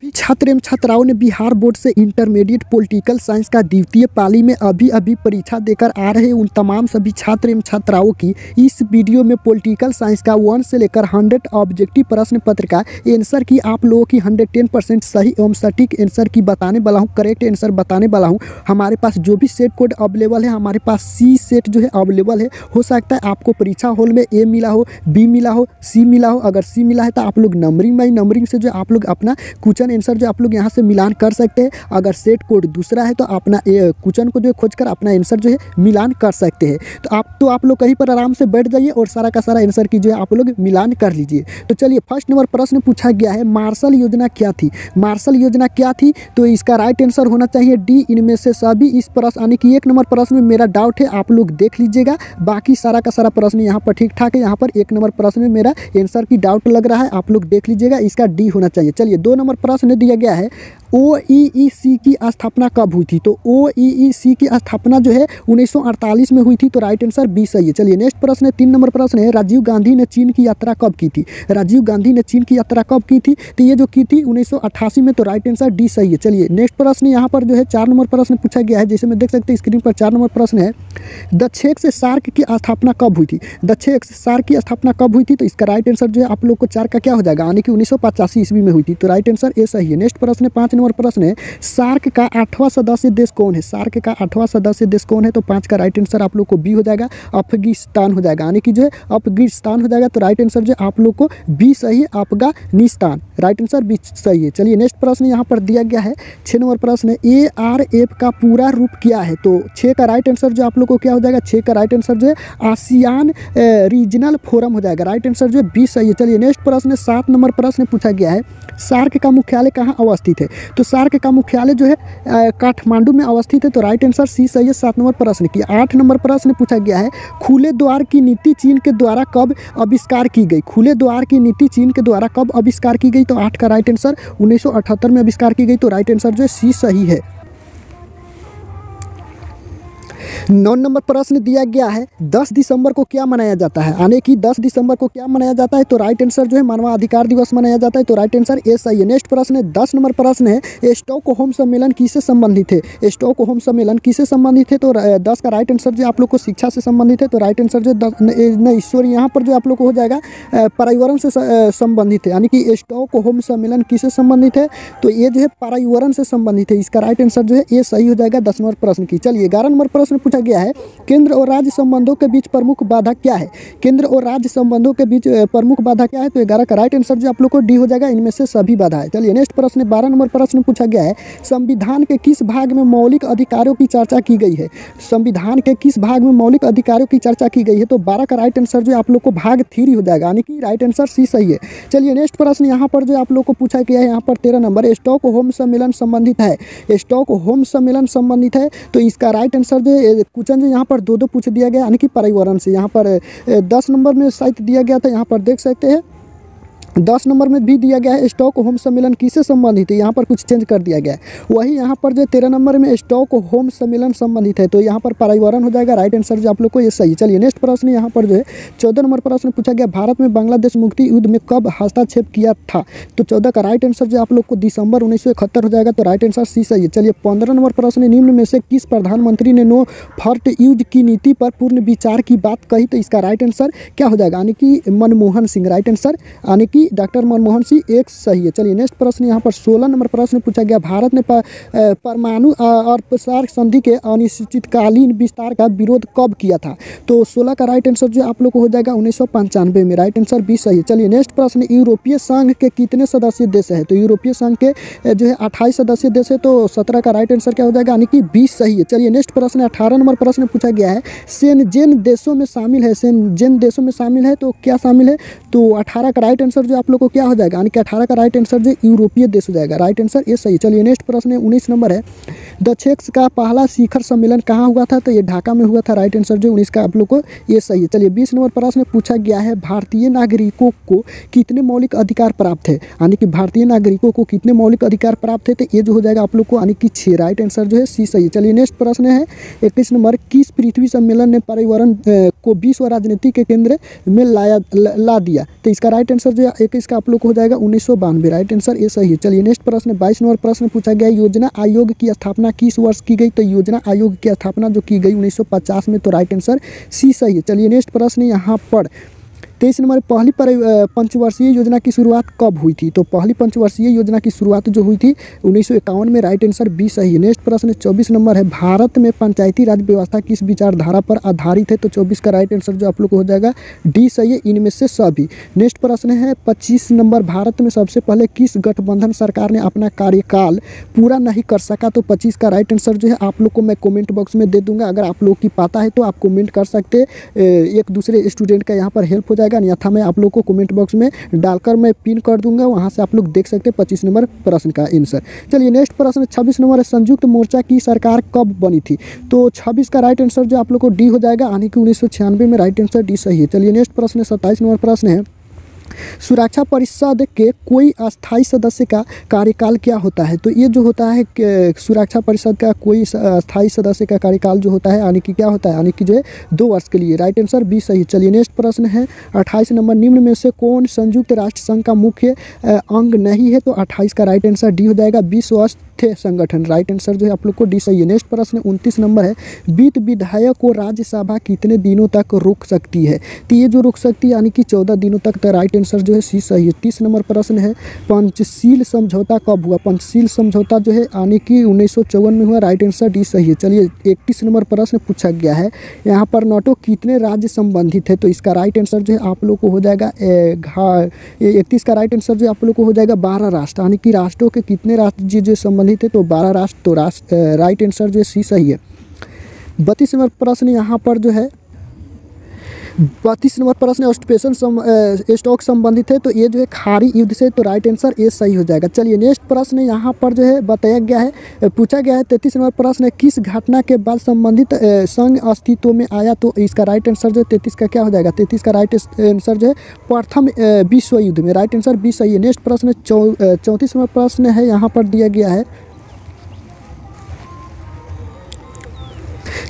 भी छात्र एवं छात्राओं ने बिहार बोर्ड से इंटरमीडिएट पॉलिटिकल साइंस का द्वितीय पाली में अभी परीक्षा देकर आ रहे उन तमाम सभी छात्र एवं छात्राओं की इस वीडियो में पॉलिटिकल साइंस का 1 से लेकर 100 ऑब्जेक्टिव प्रश्न पत्र का आंसर की आप लोगों की 110% सही एवं सटीक आंसर की बताने वाला हूं, करेक्ट आंसर बताने वाला हूं। हमारे पास जो भी सेट कोड अवेलेबल है, हमारे पास सी सेट जो है अवेलेबल है। हो सकता है आपको परीक्षा हॉल में ए मिला हो, बी मिला हो, सी मिला हो। अगर सी मिला है तो आप लोग नंबरिंग बाई नंबरिंग से जो आप लोग अपना क्वेश्चन आंसर जो आप लोग यहाँ से मिलान कर सकते हैं। अगर सेट कोड दूसरा है तो अपना क्वेश्चन को जो खोजकर अपना आंसर जो है मिलान कर सकते हैं। तो आप लोग कहीं पर आराम से बैठ जाइए और सारा का सारा आंसर की जो है आप लोग मिलान कर लीजिए। तो चलिए, फर्स्ट नंबर प्रश्न पूछा गया है, मार्शल योजना क्या थी? मार्शल योजना क्या थी? तो इसका राइट आंसर होना चाहिए डी, इनमें से सभी। इस प्रश्न यानी कि 1 नंबर प्रश्न में मेरा डाउट है, आप लोग देख लीजिएगा। बाकी सारा का सारा प्रश्न यहाँ पर ठीक ठाक है। यहाँ पर 1 नंबर प्रश्न में मेरा आंसर की डाउट लग रहा है, आप लोग देख लीजिएगा। इसका डी होना चाहिए। चलिए, 2 नंबर प्रश्न दिया गया है, OEEC की स्थापना कब हुई थी? तो OEEC की स्थापना जो है 1948 में हुई थी। तो राइट आंसर बी सही है। चलिए, नेक्स्ट प्रश्न है, 3 नंबर प्रश्न है, राजीव गांधी ने चीन की यात्रा कब की थी? राजीव गांधी ने चीन की यात्रा कब की थी? तो ये जो की थी 1988 में। तो राइट आंसर डी सही है। चलिए, नेक्स्ट प्रश्न यहाँ पर जो है 4 नंबर प्रश्न पूछा गया है, जैसे मैं देख सकते हैं स्क्रीन पर 4 नंबर प्रश्न है, दक्षेक से सार्क की स्थापना कब हुई थी? दक्षेक से सार्क की स्थापना कब हुई थी? तो इसका राइट आंसर जो है आप लोग को 4 का क्या हो जाएगा, यानी कि 1985 ईस्वी में हुई थी। तो राइट आंसर ए सही है। नेक्स्ट प्रश्न है, 5 नंबर प्रश्न है, सार्क का 8वां सदस्य देश कौन है? सार्क का 8वां सदस्य देश कौन है? तो 5 का राइट आंसर आप लोग को बी हो जाएगा, अफगानिस्तान हो जाएगा, यानी कि जो है अफगानिस्तान हो जाएगा। तो राइट आंसर जो आप लोग को बी सही है, अफगानिस्तान। राइट आंसर बी सही है। चलिए, नेक्स्ट प्रश्न यहाँ पर दिया गया है, 6 नंबर प्रश्न है, ARF का पूरा रूप क्या है? तो 6 का राइट आंसर जो आप लोग को क्या हो जाएगा, 6 का राइट आंसर जो है आसियान रीजनल फोरम हो जाएगा। राइट आंसर जो है बी सही है। चलिए, नेक्स्ट प्रश्न 7 नंबर प्रश्न पूछा गया है, सार्क का मुख्यालय कहाँ अवस्थित है? तो सार्क का मुख्यालय जो है काठमांडू में अवस्थित है। तो राइट आंसर सी सही है 7 नंबर प्रश्न की। 8 नंबर प्रश्न पूछा गया है, खुले द्वार की नीति चीन के द्वारा कब आविष्कार की गई? खुले द्वार की नीति चीन के द्वारा कब आविष्कार की गई? तो 8 का राइट आंसर 1978 में आविष्कार की गई। तो राइट आंसर जो है सी सही है। 9 नंबर प्रश्न दिया गया है, 10 दिसंबर को क्या मनाया जाता है? यानी कि 10 दिसंबर को क्या मनाया जाता है? तो राइट आंसर जो है मानवाधिकार दिवस मनाया जाता है। तो राइट आंसर ए सही है। नेक्स्ट प्रश्न है, 10 नंबर प्रश्न है, स्टॉकहोम सम्मेलन किससे संबंधित है? स्टॉकहोम सम्मेलन किससे संबंधित है? तो 10 का राइट आंसर जो आप लोग को शिक्षा से संबंधित है। तो राइट आंसर जो सॉरी यहाँ पर जो आप लोग को हो जाएगा पर्यावरण से संबंधित है, यानी कि स्टॉकहोम सम्मेलन किससे संबंधित है? तो ये जो है पर्यावरण से संबंधित है। इसका राइट आंसर जो है ए सही हो जाएगा 10 नंबर प्रश्न की। चलिए, 11 नंबर प्रश्न पूछा गया है, केंद्र और राज्य संबंधों के बीच प्रमुख बाधा क्या है? केंद्र और राज्य संबंधों के बीच प्रमुख बाधा क्या है? तो 11 का राइट आंसर जो आप लोग को डी हो जाएगा, इनमें से सभी बाधा है। चलिए, नेक्स्ट प्रश्न 12 नंबर प्रश्न पूछा गया है, संविधान के किस भाग में मौलिक अधिकारों की चर्चा की गई है? संविधान के किस भाग में मौलिक अधिकारों की चर्चा की गई है? तो 12 का राइट आंसर जो आप लोग को भाग 3 हो जाएगा, यानी कि राइट आंसर सी सही है। चलिए, नेक्स्ट प्रश्न यहाँ पर जो आप लोग को पूछा गया है, यहाँ पर 13 नंबर, स्टॉकहोम सम्मेलन संबंधित है। स्टॉकहोम सम्मेलन संबंधित है। तो इसका राइट आंसर जो क्वेश्चन जो यहाँ पर 2 पूछ दिया गया, यानी कि पर्यावरण से। यहाँ पर 10 नंबर में शायद दिया गया था, यहाँ पर देख सकते हैं 10 नंबर में भी दिया गया है, स्टॉकहोम सम्मेलन किससे संबंधित है? यहाँ पर कुछ चेंज कर दिया गया है। वही यहाँ पर जो 13 नंबर में स्टॉकहोम सम्मेलन संबंधित है। तो यहाँ पर पर्यावरण हो जाएगा। राइट आंसर जो आप लोग को ये सही। चलिए, नेक्स्ट प्रश्न यहाँ पर जो है 14 नंबर प्रश्न पूछा गया, भारत में बांग्लादेश मुक्ति युद्ध में कब हस्तक्षेप किया था? तो 14 का राइट आंसर जो आप लोग को दिसंबर 1971 हो जाएगा। तो राइट आंसर सी सही है। चलिए, 15 नंबर प्रश्न, निम्न में से किस प्रधानमंत्री ने नो फॉर्ट यूज की नीति पर पूर्ण विचार की बात कही? तो इसका राइट आंसर क्या हो जाएगा, यानी कि मनमोहन सिंह। राइट आंसर यानी कि डॉक्टर मनमोहन सिंह एक सही है। चलिए, नेक्स्ट प्रश्न यहाँ पर 16 नंबर प्रश्न पूछा गया, भारत ने परमाणु और प्रसार संधि के अनिश्चितकालीन विस्तार का विरोध कब किया था? तो 16 का राइट आंसर जो आप लोग को हो जाएगा 1995 में। राइट आंसर बी सही है। चलिए, नेक्स्ट प्रश्न, यूरोपीय संघ के कितने सदस्य देश है? तो यूरोपीय संघ के जो है 28 सदस्य देश है। तो 17 का राइट आंसर क्या हो जाएगा, यानी कि 20 सही है। चलिए, नेक्स्ट प्रश्न 18 नंबर प्रश्न पूछा गया है, शेनजेन देशों में शामिल है। शेनजेन देशों में शामिल है, तो क्या शामिल है? तो 18 का राइट आंसर जो आप लोग को क्या हो जाएगा, यानी कि 18 का राइट आंसर जो यूरोपीय देश हो जाएगा। राइट आंसर ये सही। चलिए, नेक्स्ट प्रश्न 19 नंबर है, दक्षेक का पहला शिखर सम्मेलन कहाँ हुआ था? तो ये ढाका में हुआ था। राइट आंसर जो 19 का आप लोग को ये सही है। चलिए, 20 नंबर प्रश्न पूछा गया है, भारतीय नागरिकों को कितने मौलिक अधिकार प्राप्त है? यानी कि भारतीय नागरिकों को कितने मौलिक अधिकार प्राप्त है? तो ये जो हो जाएगा आप लोग को, यानी कि 6। राइट आंसर जो है सी सही है। चलिए, नेक्स्ट प्रश्न है 21 नंबर, किस पृथ्वी सम्मेलन ने पर्यावरण को विश्व राजनीति के केंद्र में ला दिया? तो इसका राइट आंसर जो 21 का आप लोग को हो जाएगा 1992, राइट आंसर ए सही है। चलिए नेक्स्ट प्रश्न 22 नंबर प्रश्न पूछा गया, योजना आयोग की स्थापना किस वर्ष की गई? तो योजना आयोग की स्थापना जो की गई 1950 में, तो राइट आंसर सी सही है। चलिए नेक्स्ट प्रश्न यहाँ पर 23 नंबर, पहली पंचवर्षीय योजना की शुरुआत कब हुई थी? तो पहली पंचवर्षीय योजना की शुरुआत जो हुई थी 1951 में, राइट आंसर बी सही है। नेक्स्ट प्रश्न 24 नंबर है, भारत में पंचायती राज व्यवस्था किस विचारधारा पर आधारित है? तो 24 का राइट आंसर जो आप लोग को हो जाएगा डी सही है, इनमें से सभी। नेक्स्ट प्रश्न है 25 नंबर, भारत में सबसे पहले किस गठबंधन सरकार ने अपना कार्यकाल पूरा नहीं कर सका? तो 25 का राइट आंसर जो है आप लोग को मैं कमेंट बॉक्स में दे दूंगा, अगर आप लोग की पता है तो आप कमेंट कर सकते, एक दूसरे स्टूडेंट का यहाँ पर हेल्प हो जाएगा, अन्यथा मैं आप लोग को कमेंट बॉक्स में डालकर मैं पिन कर दूंगा, वहां से आप लोग देख सकते हैं 25 नंबर प्रश्न का आंसर। चलिए नेक्स्ट प्रश्न 26 नंबर है, संयुक्त मोर्चा की सरकार कब बनी थी? तो 26 का राइट आंसर जो आप लोग को डी हो जाएगा, यानी कि 1996 में, राइट आंसर डी सही है। चलिए नेक्स्ट प्रश्न 27 नंबर प्रश्न है, सुरक्षा परिषद के कोई अस्थायी सदस्य का कार्यकाल क्या होता है? तो ये जो होता है सुरक्षा परिषद का कोई अस्थायी सदस्य का कार्यकाल जो होता है, यानी कि क्या होता है, यानी कि जो है 2 वर्ष के लिए, राइट आंसर बी सही। चलिए नेक्स्ट प्रश्न है 28 नंबर, निम्न में से कौन संयुक्त राष्ट्र संघ का मुख्य अंग नहीं है? तो 28 का राइट आंसर डी हो जाएगा, विश्व स्वास्थ्य संगठन, राइट आंसर जो है आप लोग को डी सही है। नेक्स्ट प्रश्न 29 नंबर है, विधायक को राज्यसभा कितने दिनों तक रोक सकती है? तो ये जो रोक सकती है यानी कि 14 दिनों तक, तो राइट आंसर जो है सी सही है। 30 नंबर प्रश्न है, पंचशील समझौता कब हुआ? पंचशील समझौता जो है यानी कि 1954 में हुआ, राइट आंसर डी सही है। चलिए 31 नंबर प्रश्न पूछा गया है, यहाँ पर नाटो कितने राज्य संबंधित है? तो इसका राइट आंसर जो है आप लोग को हो जाएगा 31 का राइट आंसर जो आप लोग को हो जाएगा 12 राष्ट्र, यानी कि राष्ट्रों के कितने राज्य जो संबंधित है? तो 12 राष्ट्र, तो राइट आंसर जो है सी सही है। 32 नंबर प्रश्न यहाँ पर जो है 32 नंबर प्रश्न ऑक्यूपेशन स्टॉक संबंधित है, तो ये जो है खारी युद्ध से, तो राइट आंसर ए सही हो जाएगा। चलिए नेक्स्ट प्रश्न यहाँ पर जो है बताया गया है, पूछा गया है 33 नंबर प्रश्न है, किस घटना के बाद संबंधित संघ अस्तित्व में आया? तो इसका राइट आंसर जो है 33 का क्या हो जाएगा, 33 का राइट आंसर जो है प्रथम विश्व युद्ध में, राइट आंसर बी सही है। नेक्स्ट प्रश्न 34 नंबर प्रश्न है, यहाँ पर दिया गया है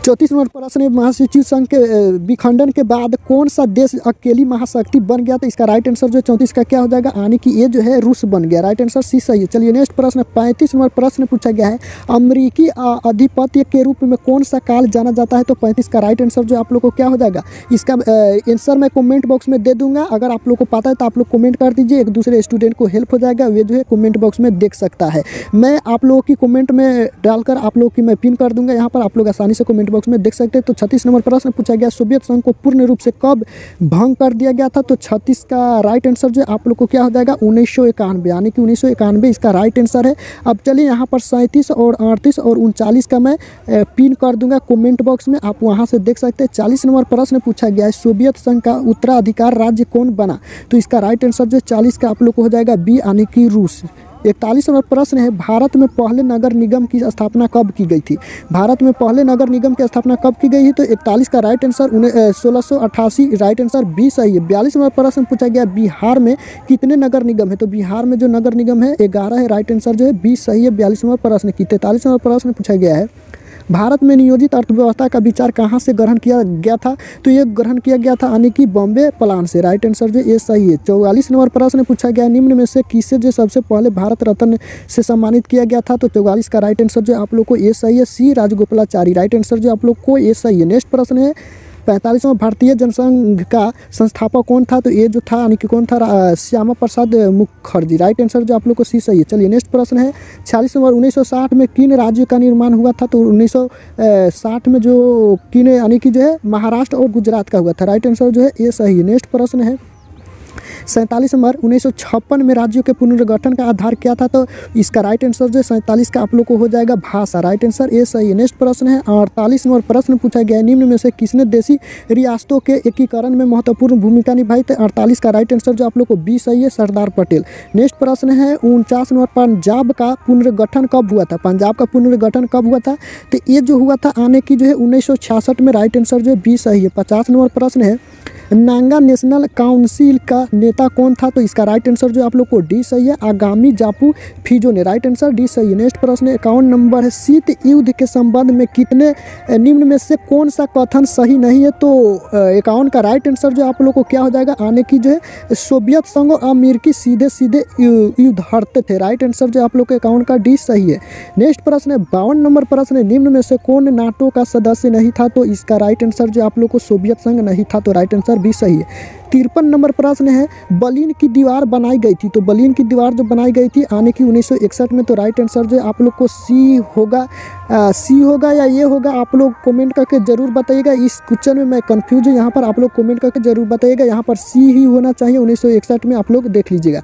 34 नंबर प्रश्न, महासचिव संघ के विखंडन के बाद कौन सा देश अकेली महाशक्ति बन गया? तो इसका राइट आंसर जो 34 का क्या हो जाएगा, यानी कि ये जो है रूस बन गया, राइट आंसर सी सही है। चलिए नेक्स्ट प्रश्न 35 नंबर प्रश्न पूछा गया है, अमेरिकी आधिपत्य के रूप में कौन सा काल जाना जाता है? तो 35 का राइट आंसर जो आप लोग को क्या हो जाएगा, इसका आंसर मैं कमेंट बॉक्स में दे दूंगा, अगर आप लोग को पता है तो आप लोग कमेंट कर दीजिए, एक दूसरे स्टूडेंट को हेल्प हो जाएगा, वे जो है कमेंट बॉक्स में देख सकता है। मैं आप लोगों की कमेंट में डालकर आप लोग की मैं पिन कर दूंगा, यहाँ पर आप लोग आसानी से कमेंट बॉक्स में देख सकते हैं। तो 36 नंबर प्रश्न पूछा गया, सोवियत संघ को पूर्ण रूप से कब भंग कर दिया गया था? तो 36 का राइट आंसर जो आप लोग को क्या हो जाएगा, 1991, यानी कि 1991 इसका राइट आंसर है। अब चलिए यहाँ पर 37 और 38 और 39 का मैं पिन कर दूंगा कमेंट बॉक्स में, आप वहाँ से देख सकते हैं। 40 नंबर प्रश्न पूछा गया है, सोवियत संघ का उत्तराधिकार राज्य कौन बना? तो इसका राइट आंसर जो 40 का आप लोग को हो जाएगा बी, यानी कि रूस। 41 नंबर प्रश्न है, भारत में पहले नगर निगम की स्थापना कब की गई थी? भारत में पहले नगर निगम की स्थापना कब की गई थी? तो 41 का right answer 1688, right answer B सही है। 42 नंबर प्रश्न पूछा गया, बिहार में कितने नगर निगम है? तो बिहार में जो नगर निगम है 11 है, राइट आंसर जो है बी सही है 42 नंबर प्रश्न की। 43 नंबर प्रश्न पूछा गया है, भारत में नियोजित अर्थव्यवस्था का विचार कहाँ से ग्रहण किया गया था? तो ये ग्रहण किया गया था यानी कि बॉम्बे प्लान से, राइट आंसर जो ये सही है। 44 नंबर प्रश्न पूछा गया, निम्न में से किसे जो सबसे पहले भारत रत्न से सम्मानित किया गया था? तो 44 का राइट आंसर जो आप लोग को ये सही है, सी राजगोपालाचारी, राइट आंसर जो आप लोग को ये सही है। नेक्स्ट प्रश्न है 45वां, भारतीय जनसंघ का संस्थापक कौन था? तो ये जो था यानी कि कौन था, श्यामा प्रसाद मुखर्जी, राइट आंसर जो आप लोग को सी सही है। चलिए नेक्स्ट प्रश्न है 46 नंबर, 1960 में किन राज्यों का निर्माण हुआ था? तो 1960 में जो किन यानी कि जो है महाराष्ट्र और गुजरात का हुआ था, राइट आंसर जो है ये सही है। नेक्स्ट प्रश्न है 47 नंबर, 1956 में राज्यों के पुनर्गठन का आधार क्या था? तो इसका राइट आंसर जो 47 का आप लोग को हो जाएगा भाषा, राइट आंसर ये सही है। नेक्स्ट प्रश्न है 48 नंबर प्रश्न पूछा गया, निम्न में से किसने देशी रियासतों के एकीकरण में महत्वपूर्ण भूमिका निभाई? तो 48 का राइट आंसर जो आप लोग को बी सही है, सरदार पटेल। नेक्स्ट प्रश्न है 49 नंबर, पंजाब का पुनर्गठन कब हुआ था? पंजाब का पुनर्गठन कब हुआ था? तो ये जो हुआ था आने की जो है 1966 में, राइट आंसर जो है बी सही है। 50 नंबर प्रश्न है, नागा नेशनल काउंसिल का नेता कौन था? तो इसका राइट आंसर जो आप लोग को डी सही है, आगामी जापू फिजो ने। राइट आंसर डी सही है। नेक्स्ट प्रश्न 51 नंबर है, शीत युद्ध के संबंध में कितने निम्न में से कौन सा कथन सही नहीं है? तो 51 का राइट आंसर जो आप लोग को क्या हो जाएगा, आने की जो है सोवियत संघ और अमेरिकी सीधे सीधे युद्ध हरते थे। राइट आंसर जो आप लोग के 51 का डी सही है। नेक्स्ट प्रश्न है 52 नंबर प्रश्न है, निम्न में से कौन नाटो का सदस्य नहीं था? तो इसका राइट आंसर जो आप लोग को सोवियत संघ नहीं था, तो राइट आंसर बी सही है। 53 नंबर प्रश्न है, बर्लिन की दीवार बनाई गई थी। तो बर्लिन की दीवार जो बनाई गई थी आने की 1961 में, तो राइट आंसर जो आप लोग को सी होगा या ये होगा, आप लोग कमेंट करके जरूर बताइएगा। इस क्वेश्चन में मैं कंफ्यूज हूँ, यहाँ पर आप लोग कमेंट करके जरूर बताइएगा। यहाँ पर सी ही होना चाहिए, 1961 में आप लोग देख लीजिएगा।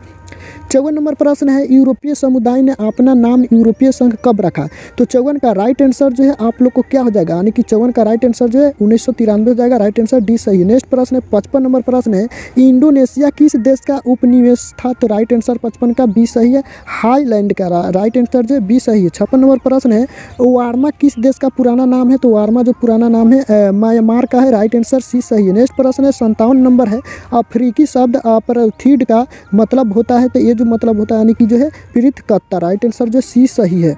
54 नंबर प्रश्न है, यूरोपीय समुदाय ने अपना नाम यूरोपीय संघ कब रखा? तो 54 का राइट आंसर जो है आप लोग को क्या हो जाएगा, यानी कि 54 का राइट आंसर जो है 1993 हो जाएगा। राइट आंसर डी सही है। नेक्स्ट प्रश्न है 55 नंबर प्रश्न है, इंडोनेशिया किस देश का उपनिवेश था? तो राइट आंसर 55 का बी सही है, हाईलैंड का। राइट आंसर जो है बी सही है। 56 नंबर प्रश्न है, वार्मा किस देश का पुराना नाम है? तो वार्मा जो पुराना नाम है म्यांमार का है। राइट आंसर सी सही है। नेक्स्ट प्रश्न है 57 नंबर है, अफ्रीकी शब्द अपरथीड का मतलब होता है? तो ये जो मतलब होता है यानी कि जो है पीड़ित कत्ता। राइट आंसर जो सी सही है।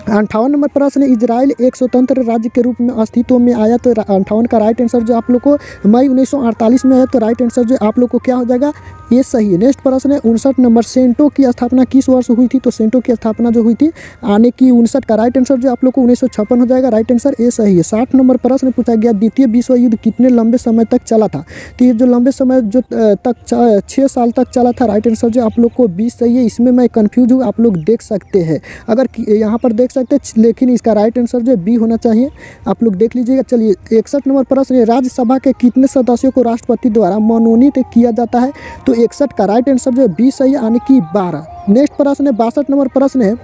58 नंबर प्रश्न है, इजराइल एक स्वतंत्र राज्य के रूप में अस्तित्व में आया? तो 58 का राइट आंसर जो आप लोग को मई 1948 में है, तो राइट आंसर जो आप लोग को क्या हो जाएगा, ये सही है। नेक्स्ट प्रश्न है 59 नंबर, सेंटो की स्थापना किस वर्ष हुई थी? तो सेंटो की स्थापना जो हुई थी आने की 59 का राइट आंसर जो आप लोग को 1956 हो जाएगा। राइट आंसर ए सही है। 60 नंबर प्रश्न पूछा गया, द्वितीय विश्व युद्ध कितने लंबे समय तक चला था? तो ये जो लंबे समय जो तक 6 साल तक चला था। राइट आंसर जो आप लोग को 20 सही है। इसमें मैं कन्फ्यूज हूँ, आप लोग देख सकते हैं, अगर यहाँ पर देख सकते हैं, लेकिन इसका राइट आंसर जो है बी होना चाहिए, आप लोग देख लीजिएगा। चलिए 61 नंबर प्रश्न है, राज्यसभा के कितने सदस्यों को राष्ट्रपति द्वारा मनोनीत किया जाता है? तो 61 का राइट आंसर जो है बी सही है, यानी कि 12। नेक्स्ट प्रश्न है 62 नंबर प्रश्न है,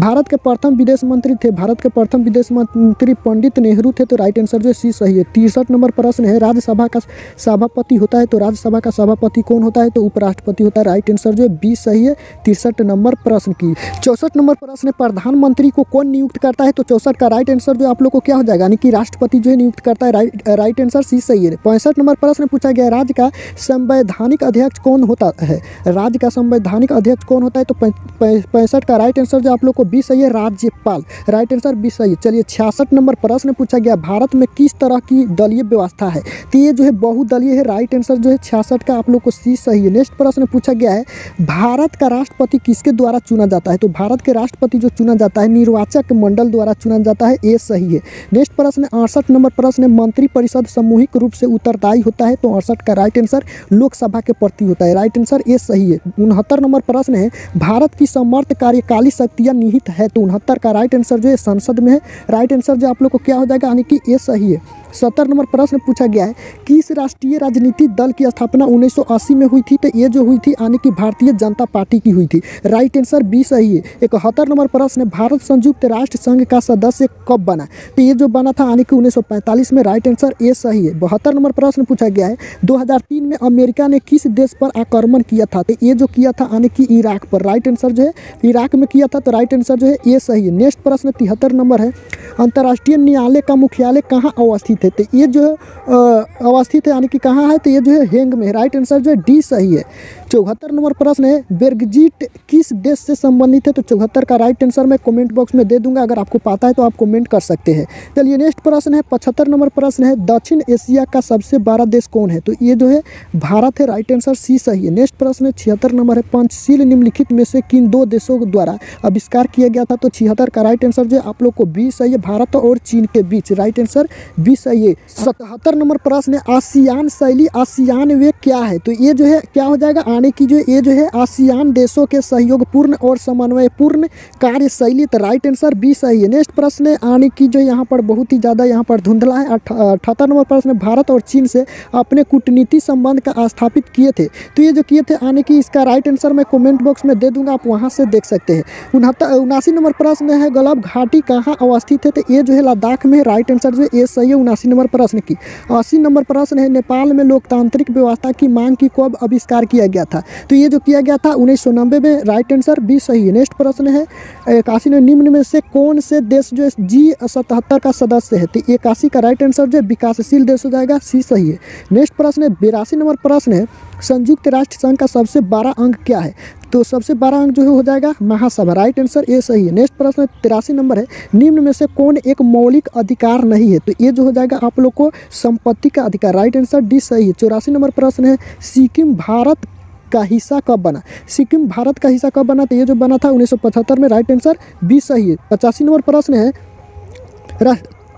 भारत के प्रथम विदेश मंत्री थे? भारत के प्रथम विदेश मंत्री पंडित नेहरू थे, तो राइट आंसर जो सी सही है। 63 नंबर प्रश्न है, राज्यसभा का सभापति होता है? तो राज्यसभा का सभापति कौन होता है? तो उपराष्ट्रपति होता है। राइट आंसर जो है बी सही है 63 नंबर प्रश्न की। 64 नंबर प्रश्न है, प्रधानमंत्री को कौन नियुक्त करता है? तो 64 का राइट आंसर जो आप लोग को क्या हो जाएगा, यानी कि राष्ट्रपति जो है नियुक्त करता है। राइट आंसर सी सही है। 65 नंबर प्रश्न पूछा गया, राज्य का संवैधानिक अध्यक्ष कौन होता है? राज्य का संवैधानिक अध्यक्ष कौन होता है? तो 65 का राइट आंसर जो आप लोग को बी सही है, राज्यपाल। राइट आंसर बी सही है। चलिए 66 नंबर प्रश्न पूछा गया, भारत में किस तरह की दलीय व्यवस्था है? तो ये जो है बहुदलीय है। राइट आंसर जो है 66 का आप लोग को सी सही है। नेक्स्ट प्रश्न पूछा गया है, भारत का राष्ट्रपति किसके द्वारा चुना जाता है? तो भारत के राष्ट्रपति जो चुना जाता है निर्वाचक मंडल द्वारा चुना जाता है, ये सही है। नेक्स्ट प्रश्न 68 नंबर प्रश्न है, मंत्रिपरिषद सामूहिक रूप से उत्तरदायी होता है? तो 68 का राइट आंसर लोकसभा के प्रति होता है। राइट आंसर ये सही है। 69 नंबर प्रश्न है, भारत की समर्थ कार्यकाली शक्तियाँ निहित है? तो 69 का राइट आंसर जो है संसद में है। राइट आंसर जो आप लोग को क्या हो जाएगा, यानी कि ये सही है। 70 नंबर प्रश्न पूछा गया है, किस राष्ट्रीय राजनीतिक दल की स्थापना 1980 में हुई थी? तो ये जो हुई थी यानी कि भारतीय जनता पार्टी की हुई थी। राइट आंसर बी सही है। 71 नंबर प्रश्न है, भारत संयुक्त राष्ट्र संघ का सदस्य कब बना? तो ये जो बना था यानी कि 1945 में। राइट आंसर ए सही है। 72 नंबर प्रश्न पूछा गया है, 2003 में अमेरिका ने किस देश पर आक्रमण किया था? तो ये जो किया था यानी कि इराक पर। राइट आंसर जो है इराक में किया था, तो राइट आंसर जो है ये सही है। नेक्स्ट प्रश्न 73 नंबर है, अंतर्राष्ट्रीय न्यायालय का मुख्यालय कहाँ अवस्थित है? तो ये जो अवस्थित है यानी कि कहाँ है? तो ये जो है हेंग में है। राइट आंसर जो है डी सही है। 74 नंबर प्रश्न है, ब्रेग्जिट किस देश से संबंधित है? तो 74 का राइट आंसर मैं कमेंट बॉक्स में दे दूंगा, अगर आपको पता है तो आप कमेंट कर सकते हैं। चलिए नेक्स्ट प्रश्न है 75 नंबर प्रश्न है, दक्षिण एशिया का सबसे बड़ा देश कौन है? तो ये जो है भारत है। राइट आंसर सी सही है। नेक्स्ट प्रश्न है 76 नंबर है, पंचशील निम्नलिखित में से किन दो देशों द्वारा आविष्कार किया गया था? तो 76 का राइट आंसर जो है आप लोग को बी सही है, भारत और चीन के बीच। राइट आंसर बी सही है। 77 नंबर प्रश्न है, आसियान शैली आसियान वे क्या है? तो ये जो है क्या हो जाएगा, आने की जो ये जो है आसियान देशों के सहयोगपूर्ण और समन्वयपूर्ण कार्य शैली। तो राइट आंसर बी सही है। नेक्स्ट प्रश्न है, आने की जो यहाँ पर बहुत ही ज़्यादा यहाँ पर धुंधला है। 78 नंबर प्रश्न, भारत और चीन से अपने कूटनीति संबंध का स्थापित किए थे? तो ये जो किए थे आने की, इसका राइट आंसर मैं कमेंट बॉक्स में दे दूंगा, आप वहाँ से देख सकते हैं। 79 नंबर प्रश्न है, गलब घाटी कहाँ अवस्थित है? थे, तो ये जो है लद्दाख में राइट आंसर जो है ये सही है 79 नंबर प्रश्न की। 80 नंबर प्रश्न है, नेपाल में लोकतांत्रिक व्यवस्था की मांग की कब आविष्कार किया गया था? तो ये जो किया गया था 1990 में, राइट आंसर बी सही है। नेक्स्ट प्रश्न है 81 में निम्न में से कौन से देश जो है G77 का सदस्य है? तो 81 का राइट आंसर जो है विकासशील देश हो जाएगा, सी सही है। नेक्स्ट प्रश्न है 82 नंबर प्रश्न है, संयुक्त राष्ट्र संघ का सबसे बड़ा अंग क्या है? तो सबसे बड़ा अंग जो है हो जाएगा महासभा, राइट आंसर ए सही है। नेक्स्ट प्रश्न 83 नंबर है, निम्न में से कौन एक मौलिक अधिकार नहीं है? तो ये जो हो जाएगा आप लोग को संपत्ति का अधिकार, राइट आंसर डी सही है। 84 नंबर प्रश्न है, सिक्किम भारत का हिस्सा कब बना? सिक्किम भारत का हिस्सा कब बना? तो ये जो बना था 1975 में, राइट आंसर बी सही है। 85 नंबर प्रश्न है,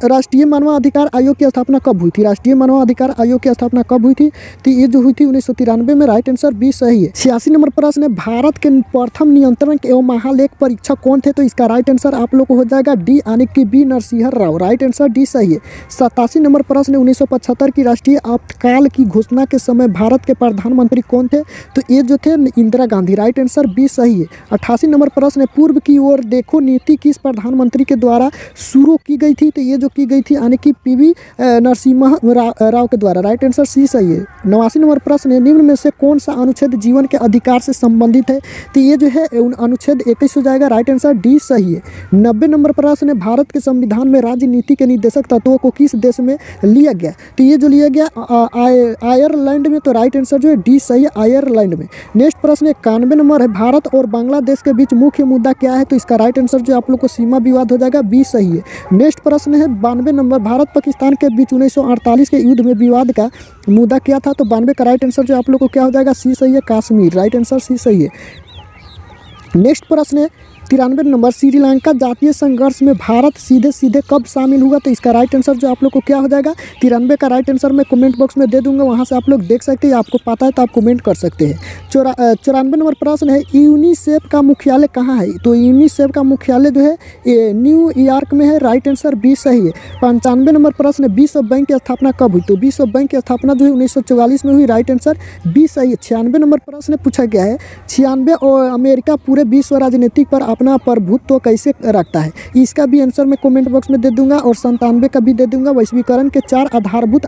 राष्ट्रीय मानवाधिकार आयोग की स्थापना कब हुई थी? राष्ट्रीय मानवाधिकार आयोग की स्थापना कब हुई थी? तो ये जो हुई थी 1993 में, राइट आंसर बी सही है। 86 नंबर प्रश्न है, भारत के प्रथम नियंत्रण एवं महालेख परीक्षक कौन थे? तो इसका राइट आंसर आप लोग को हो जाएगा डी यानी कि B Narasimha Rao, right answer D सही है। 87 नंबर प्रश्न है, 1975 की राष्ट्रीय आपातकाल की घोषणा के समय भारत के प्रधानमंत्री कौन थे? तो ये जो थे Indira Gandhi, right answer B सही है। 88 नंबर प्रश्न है, पूर्व की ओर देखो नीति किस प्रधानमंत्री के द्वारा शुरू की गई थी? तो ये जो की गई थी यानी कि पीवी नरसिम्हा राव के द्वारा, राइट आंसर सी सही है। 89 नंबर प्रश्न है, निम्न में से कौन सा अनुच्छेद जीवन के अधिकार से संबंधित है? तो ये जो है अनुच्छेद 21 हो जाएगा, राइट आंसर डी सही है। 90 नंबर प्रश्न है, भारत के संविधान में राजनीति के निर्देशक तत्वों को किस देश में लिया गया? तो ये जो लिया गया आयरलैंड में, तो राइट आंसर जो है डी सही है, आयरलैंड में। नेक्स्ट प्रश्न है 91 नंबर है, भारत और बांग्लादेश के बीच मुख्य मुद्दा क्या है? तो इसका राइट आंसर जो आप लोग को सीमा विवाद हो जाएगा, बी सही है। नेक्स्ट प्रश्न है 92 नंबर, भारत पाकिस्तान के बीच 1948 के युद्ध में विवाद का मुद्दा क्या था? तो 92 का राइट आंसर जो आप लोग को क्या हो जाएगा, सी सही है, कश्मीर, राइट आंसर सी सही है। नेक्स्ट प्रश्न है 93 नंबर, श्रीलंका जातीय संघर्ष में भारत सीधे कब शामिल हुआ? तो इसका राइट आंसर जो आप लोग को क्या हो जाएगा, 93 का राइट आंसर मैं कमेंट बॉक्स में दे दूंगा, वहां से आप लोग देख सकते हैं, आपको पता है तो आप कमेंट कर सकते हैं। 94 नंबर प्रश्न है, यूनिसेफ का मुख्यालय कहाँ है? तो यूनिसेफ का मुख्यालय जो है न्यूयॉर्क में है, राइट आंसर बी सही है। 95 नंबर प्रश्न है, विश्व बैंक की स्थापना कब हुई? तो विश्व बैंक की स्थापना जो है 1944 में हुई, राइट आंसर बी सही है। 96 नंबर प्रश्न पूछा गया है, 96 और अमेरिका पूरे विश्व राजनीतिक पर अपना प्रभुत्व कैसे रखता है? इसका भी आंसर मैं कमेंट बॉक्स में दे दूंगा और 97 का भी दे दूंगा। वैश्वीकरण के 4 आधारभूत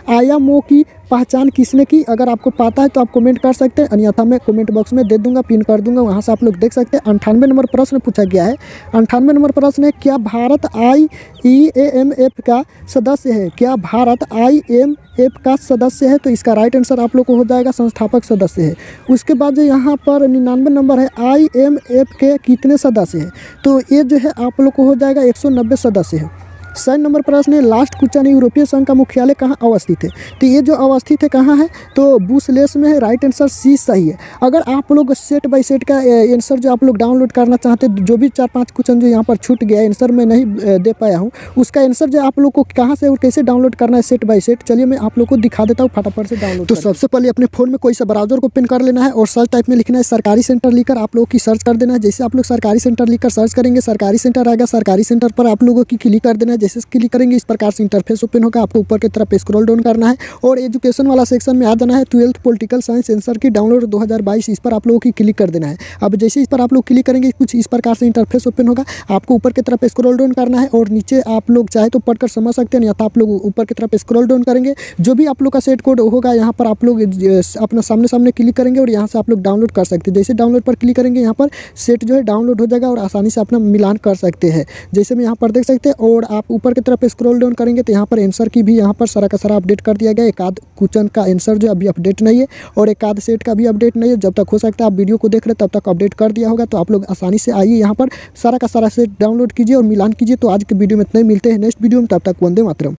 आयामों की पहचान किसने की? अगर आपको पता है तो आप कमेंट कर सकते हैं, अन्यथा मैं कमेंट बॉक्स में दे दूंगा, पिन कर दूंगा, वहां से आप लोग देख सकते हैं। 98 नंबर प्रश्न पूछा गया है, 98 नंबर प्रश्न है, क्या भारत IEMF का सदस्य है? क्या भारत IMF का सदस्य है? तो इसका राइट आंसर आप लोग को हो जाएगा संस्थापक सदस्य है। उसके बाद जो यहाँ पर 99 नंबर है, IMF के कितने सदस्य हैं? तो ये जो है आप लोग को हो जाएगा 190 सदस्य है। 100 नंबर प्रश्न है, लास्ट क्वेश्चन, यूरोपीय संघ का मुख्यालय कहाँ अवस्थित है? तो ये जो अवस्थित है कहाँ है? तो बुसलेस में है, राइट आंसर सी सही है। अगर आप लोग सेट बाय सेट का आंसर जो आप लोग डाउनलोड करना चाहते हैं, जो भी 4-5 क्वेश्चन जो यहाँ पर छूट गया आंसर मैं नहीं दे पाया हूँ, उसका आंसर जो आप लोग को कहाँ से और कैसे डाउनलोड करना है सेट बाय सेट, चलिए मैं आप लोग को दिखा देता हूँ फटाफट से डाउनलोड। तो सबसे पहले अपने फोन में कोई सा ब्राउजर को ओपन कर लेना है और सर्च टाइप में लिखना है सरकारी सेंटर लिखकर आप लोगों की सर्च कर देना है। जैसे आप लोग सरकारी सेंटर लिखकर सर्च करेंगे, सरकारी सेंटर आएगा, सरकारी सेंटर पर आप लोगों की क्लिक कर देना है। जैसे क्लिक करेंगे इस प्रकार से इंटरफेस ओपन होगा, आपको ऊपर की तरफ स्क्रॉल डाउन करना है और एजुकेशन वाला सेक्शन में आ जाना है। 12th पॉलिटिकल साइंस आंसर की डाउनलोड 2022, इस पर आप लोगों की क्लिक कर देना है। अब जैसे इस पर आप लोग क्लिक करेंगे कुछ इस प्रकार से इंटरफेस ओपन होगा, आपको ऊपर की तरफ स्क्रॉल डाउन करना है और नीचे आप लोग चाहे तो पढ़कर समझ सकते हैं, या तो आप लोग ऊपर की तरफ स्क्रॉल डाउन करेंगे, जो भी आप लोग का सेट कोड होगा यहाँ पर आप लोग अपना सामने क्लिक करेंगे और यहाँ से आप लोग डाउनलोड कर सकते हैं। जैसे डाउनलोड पर क्लिक करेंगे यहाँ पर सेट जो है डाउनलोड हो जाएगा और आसानी से अपना मिलान कर सकते हैं, जैसे मैं यहाँ पर देख सकते हैं। और आप ऊपर की तरफ स्क्रॉल डाउन करेंगे तो यहाँ पर आंसर की भी यहाँ पर सारा का सारा अपडेट कर दिया गया। एक आध क्वेश्चन का आंसर जो अभी अपडेट नहीं है और एक आध सेट का भी अपडेट नहीं है। जब तक हो सकता है आप वीडियो को देख रहे तब तक अपडेट कर दिया होगा, तो आप लोग आसानी से आइए यहाँ पर सारा का सारा सेट डाउनलोड कीजिए और मिलान कीजिए। तो आज के वीडियो में इतना ही, मिलते हैं नेक्स्ट वीडियो में, तब तक वंदे मातरम।